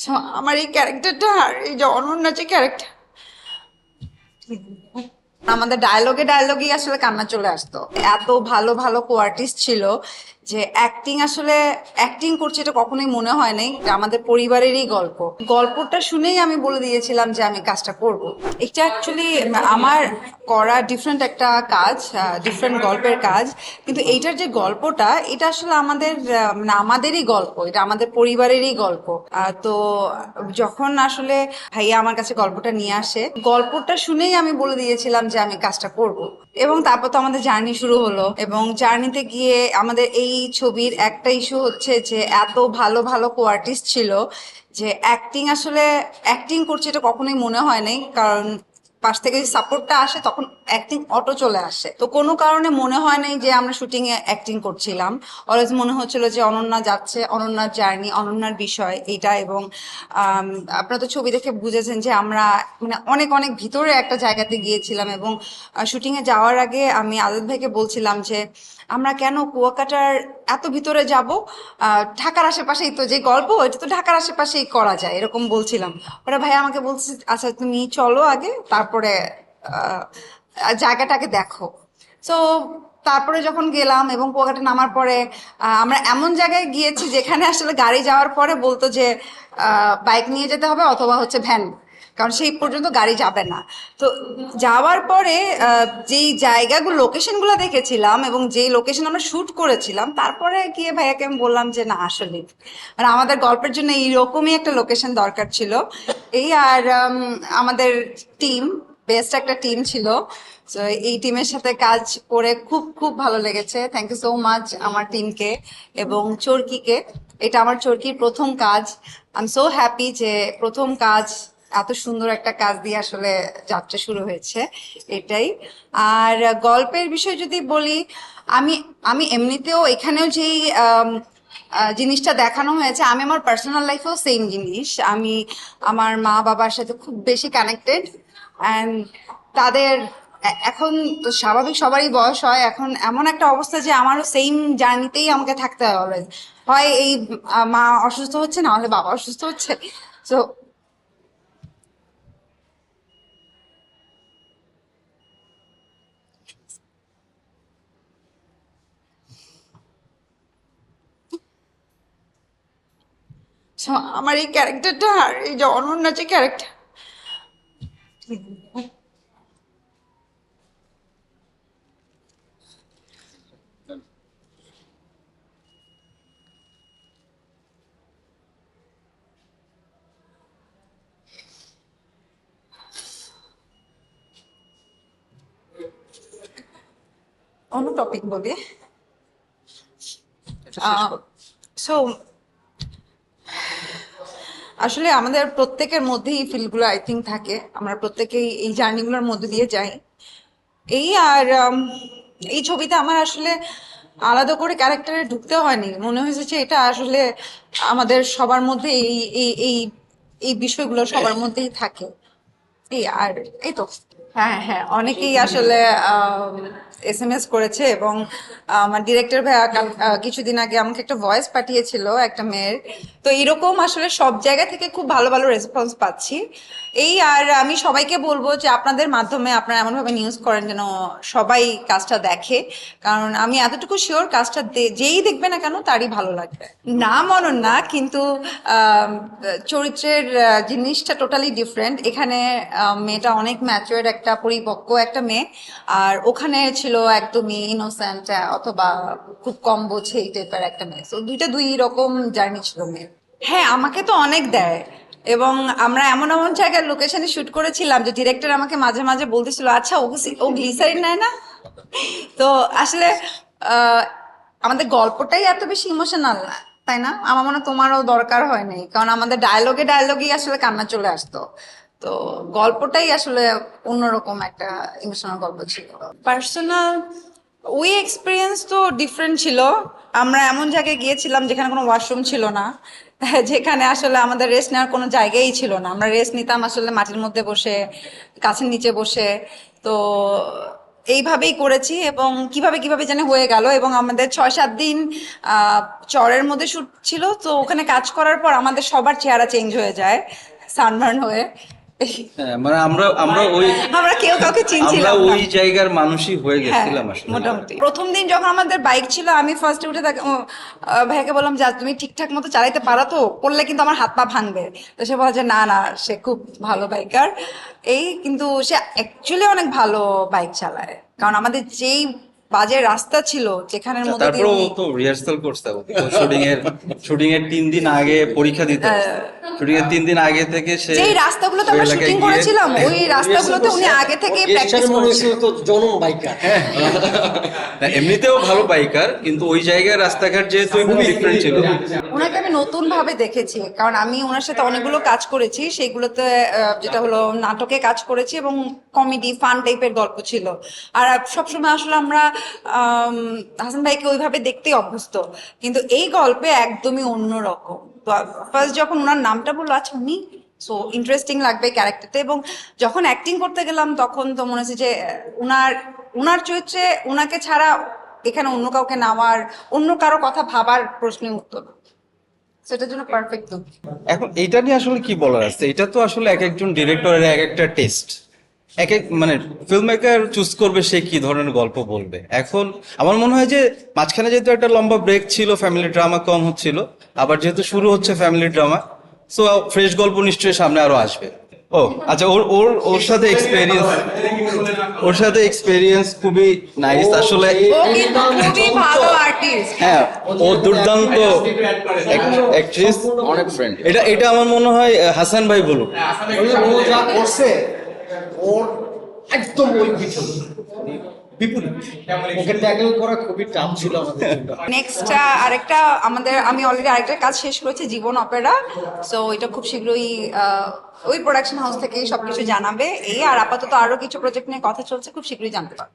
So, আমার এই ক্যারেক্টারটা আর এই যে অনন্যা যে ক্যারেক্টার, আমাদের ডায়লগেই আসলে কান্না চলে আসতো। এত ভালো ভালো কোয়ার্টিস্ট ছিল যে অ্যাক্টিং আসলে অ্যাক্টিং করছে এটা কখনোই মনে হয় নাই যে আমাদের পরিবারেরই গল্প। গল্পটা শুনেই আমি বলে দিয়েছিলাম যে আমি কাজটা করব। এটা অ্যাকচুয়ালি আমার করা ডিফারেন্ট একটা কাজ, ডিফারেন্ট গল্পের কাজ, কিন্তু এইটার যে গল্পটা এটা আসলে আমাদের মানে আমাদেরই গল্প, এটা আমাদের পরিবারেরই গল্প। তো যখন আসলে ভাইয়া আমার কাছে গল্পটা নিয়ে আসে, গল্পটা শুনেই আমি বলে দিয়েছিলাম যে আমি কাজটা করব। এবং তারপর তো আমাদের জার্নি শুরু হলো, এবং জার্নিতে গিয়ে আমাদের এই ছবির একটা ইস্যু হচ্ছে যে এত ভালো ভালো কোয়ার্টিস্ট ছিল যে অ্যাক্টিং করছে এটা কখনোই মনে হয় নাই, কারণ পাশ থেকে যে সাপোর্টটা আসে তখন অ্যাক্টিং অটো চলে আসে। তো কোনো কারণে মনে হয় নাই যে আমরা শুটিং এ অ্যাক্টিং করছিলাম। অলওয়েজ মনে হচ্ছিল যে অনন্যা যাচ্ছে, অনন্যার জার্নি, অনন্যার বিষয় এইটা। এবং আপনারা তো ছবি দেখে বুঝেছেন যে আমরা মানে অনেক অনেক ভিতরে একটা জায়গাতে গিয়েছিলাম। এবং শুটিং এ যাওয়ার আগে আমি আজাদ ভাইকে বলছিলাম যে আমরা কেন কুয়াকাটার এত ভিতরে যাব, ঢাকার আশেপাশেই তো যে গল্প এটা তো ঢাকার আশেপাশেই করা যায়, এরকম বলছিলাম। ওরা ভাই আমাকে বলছে আচ্ছা তুমি চলো আগে, তারপরে আহ, জায়গাটাকে দেখো। তো তারপরে যখন গেলাম এবং কুয়াকাটা নামার পরে আমরা এমন জায়গায় গিয়েছি যেখানে আসলে গাড়ি যাওয়ার পরে বলতো যে বাইক নিয়ে যেতে হবে অথবা হচ্ছে ভ্যান, কারণ সেই পর্যন্ত গাড়ি যাবে না। তো যাওয়ার পরে যেই জায়গাগুলো লোকেশনগুলো দেখেছিলাম এবং যেই লোকেশন আমরা শুট করেছিলাম, তারপরে গিয়ে ভাইয়াকে আমি বললাম যে না আসলে মানে আমাদের গল্পের জন্য এইরকমই একটা লোকেশন দরকার ছিল। এই আর আমাদের টিম, বেস্ট একটা টিম ছিল। তো এই টিমের সাথে কাজ করে খুব খুব ভালো লেগেছে। থ্যাংক ইউ সো মাচ আমার টিমকে এবং চরকিকে। এটা আমার চরকির প্রথম কাজ। আই এম সো হ্যাপি যে প্রথম কাজ এত সুন্দর একটা কাজ দিয়ে আসলে যাত্রা শুরু হয়েছে, এটাই। আর গল্পের বিষয় যদি বলি, আমি আমি এমনিতেও এখানেও যেই জিনিসটা দেখানো হয়েছে, আমি আমার পার্সোনাল লাইফেও সেম জিনিস। আমি আমার মা বাবার সাথে খুব বেশি কানেক্টেড। অ্যান্ড তাদের এখন তো স্বাভাবিক সবারই বয়স হয়, এখন এমন একটা অবস্থা যে আমারও সেম জার্নিতেই আমাকে থাকতে হয় অলওয়েজ। হয় এই মা অসুস্থ হচ্ছে, না হলে বাবা অসুস্থ হচ্ছে। তো আমার এই ক্যারেক্টারটা আর এই যে অনন্যা যে ক্যারেক্টার, অন্য টপিক বলি। সো আসলে আমাদের প্রত্যেকের মধ্যেই এই ফিলগুলো আই থিঙ্ক থাকে, আমরা প্রত্যেকেই এই জার্নিগুলোর মধ্যে দিয়ে যাই। এই আর এই ছবিতে আমার আসলে আলাদা করে ক্যারেক্টারে ঢুকতে হয়নি, মনে হয়েছে যে এটা আসলে আমাদের সবার মধ্যে এই এই এই এই বিষয়গুলো সবার মধ্যেই থাকে। এই আর এই তো। হ্যাঁ হ্যাঁ, অনেকেই আসলে এসএমএস করেছে। এবং আমার ডিরেক্টর ভাইয়া কিছুদিন আগে আমাকে একটা ভয়েস পাঠিয়েছিল একটা মেয়ের। তো এরকম আসলে সব জায়গা থেকে খুব ভালো ভালো রেসপন্স পাচ্ছি। এই আর আমি সবাইকে বলবো যে আপনাদের মাধ্যমে আপনারা এমনভাবে নিউজ করেন যেন সবাই কাজটা দেখে, কারণ আমি এতটুকু শিওর কাজটা যেই দেখবে না কেন তারই ভালো লাগবে। না মনন না, কিন্তু আম, চরিত্রের জিনিসটা টোটালি ডিফারেন্ট। এখানে মেয়েটা অনেক ম্যাচিওর, একটা পরিপক্ক একটা মেয়ে। আর ওখানে ছিল একদমই ইনোসেন্ট, অথবা খুব কম বোঝে এই টাইপের একটা মেয়ে। তো দুইটা দুই রকম জার্নি ছিল মেয়ে। হ্যাঁ, আমাকে তো অনেক দেয়। এবং আমরা এমন এমন জায়গায় লোকেশনে শুট করেছিলাম যে ডিরেক্টর আমাকে মাঝে মাঝে বলতেছিল আচ্ছা ও ও গ্লিসারিন নেয় না। তো আসলে আহ, আমাদের গল্পটাই এত বেশি ইমোশনাল, তাই না? আমার মনে হয় তোমারও দরকার হয় নাই, কারণ আমাদের ডায়লগেই আসলে কান্না চলে আসতো। তো গল্পটাই আসলে অন্যরকম একটা ইমোশনাল গল্প ছিল। পার্সোনাল ওই এক্সপিরিয়েন্স তো ডিফারেন্ট ছিল। আমরা এমন জায়গায় গিয়েছিলাম যেখানে কোনো ওয়াশরুম ছিল না, যেখানে আসলে আমাদের রেস্ট নেওয়ার কোনো জায়গাই ছিল না। আমরা রেস্ট নিতাম আসলে মাটির মধ্যে বসে, গাছের নিচে বসে। তো এইভাবেই করেছি এবং কিভাবে কিভাবে জানি হয়ে গেল। এবং আমাদের 6-7 দিন চরের মধ্যে শুট ছিল, তো ওখানে কাজ করার পর আমাদের সবার চেহারা চেঞ্জ হয়ে যায় সানবার্ন হয়ে। হ্যাঁ, মানে আমরা আমরা ওই আমরা কেউ কাউকে আমরা চিনছিলাম না। ওই জায়গার মানুষই হয়ে হ্যাঁ, গেছিলাম আসলে। মোটামুটি প্রথম দিন যখন আমাদের বাইক ছিল, আমি ফার্স্টে উঠে তাকে ভাইয়াকে বললাম যে তুমি ঠিকঠাক মতো চালাইতে পারো তো, পড়লে কিন্তু আমার হাত পা ভাঙবে। তো সে বলে যে না না, সে খুব ভালো বাইকার। কিন্তু সে অ্যাকচুয়ালি অনেক ভালো বাইক চালায়, কারণ আমাদের যেই বাজে রাস্তা ছিল যেখানের মধ্যে দিয়ে তারপরে ও উনি- তো রিহার্সাল করতে হবে, শুটিং এর 3 দিন আগে পরীক্ষা দিতে হবে। শুটিং এর 3 দিন আগে থেকে সে যেই রাস্তাগুলোতে ওই আমরা এলাকায় শুটিং গিয়ে- করেছিলাম ওই রাস্তাগুলোতে উনি আগে থেকে প্র্যাকটিস মনে করেছিল। হয়েছিল তো জনম বাইকার। না, এমনিতেও ভালো বাইকার, কিন্তু ওই জায়গায় রাস্তাঘাট যেহেতু খুব ডিফারেন্ট ছিল। ওনাকে আমি নতুন ভাবে দেখেছি, কারণ আমি ওনার সাথে অনেকগুলো কাজ করেছি, সেইগুলোতে যেটা হলো নাটকে কাজ করেছি এবং কমেডি ফান টাইপের গল্প ছিল। আর সবসময় আসলে আমরা হাসান ভাইকে ওইভাবে দেখতেই অভ্যস্ত, কিন্তু এই গল্পে একদমই অন্যরকম। ফার্স্ট যখন ওনার নামটা বললো, আচ্ছা উনি, সো ইন্টারেস্টিং লাগবে ক্যারেক্টারটা। এবং যখন অ্যাক্টিং করতে গেলাম তখন তো মনে হচ্ছে যে উনার উনার চরিত্রে উনাকে ছাড়া এখানে অন্য কাউকে নেওয়ার, অন্য কারো কথা ভাবার প্রশ্নের উত্তর, সেটার জন্য পারফেক্ট। তো এখন এইটা নিয়ে আসলে কি বলার আছে, এটা তো আসলে এক একজন ডিরেক্টরের এক একটা টেস্ট, এক এক মানে ফিল্ম মেকার চুজ করবে সে কি ধরনের গল্প বলবে। এখন আমার মনে হয় যে মাঝখানে যেহেতু একটা লম্বা ব্রেক ছিল, ফ্যামিলি ড্রামা কম হচ্ছিল, আবার যেহেতু শুরু হচ্ছে ফ্যামিলি ড্রামা, সো ফ্রেশ গল্প নিশ্চয়ই সামনে আরো আসবে। ও আচ্ছা, ওর ওর ওর সাথে এক্সপেরিয়েন্স খুবই নাইস আসলে। ও কিন্তু খুবই ভালো আর্টিস্ট। হ্যাঁ, ও দুর্দান্ত অ্যাক্ট্রেস, অনেক ফ্রেন্ড। এটা এটা আমার মনে হয় হাসান ভাই বলুক। ও যা করছে ওর একদম ওই বিপরীত। ওকে ট্যাকল করা খুবই টাফ ছিল আমাদের জন্য। নেক্সট আমি অলরেডি আরেকটা কাজ শেষ করেছি, জীবন অপেরা। সো এটা খুব শীঘ্রই ওই প্রোডাকশন হাউস থেকে সবকিছু জানাবে। আর আপাতত আরো কিছু প্রজেক্ট নিয়ে কথা চলছে, খুব শীঘ্রই জানতে পারবো।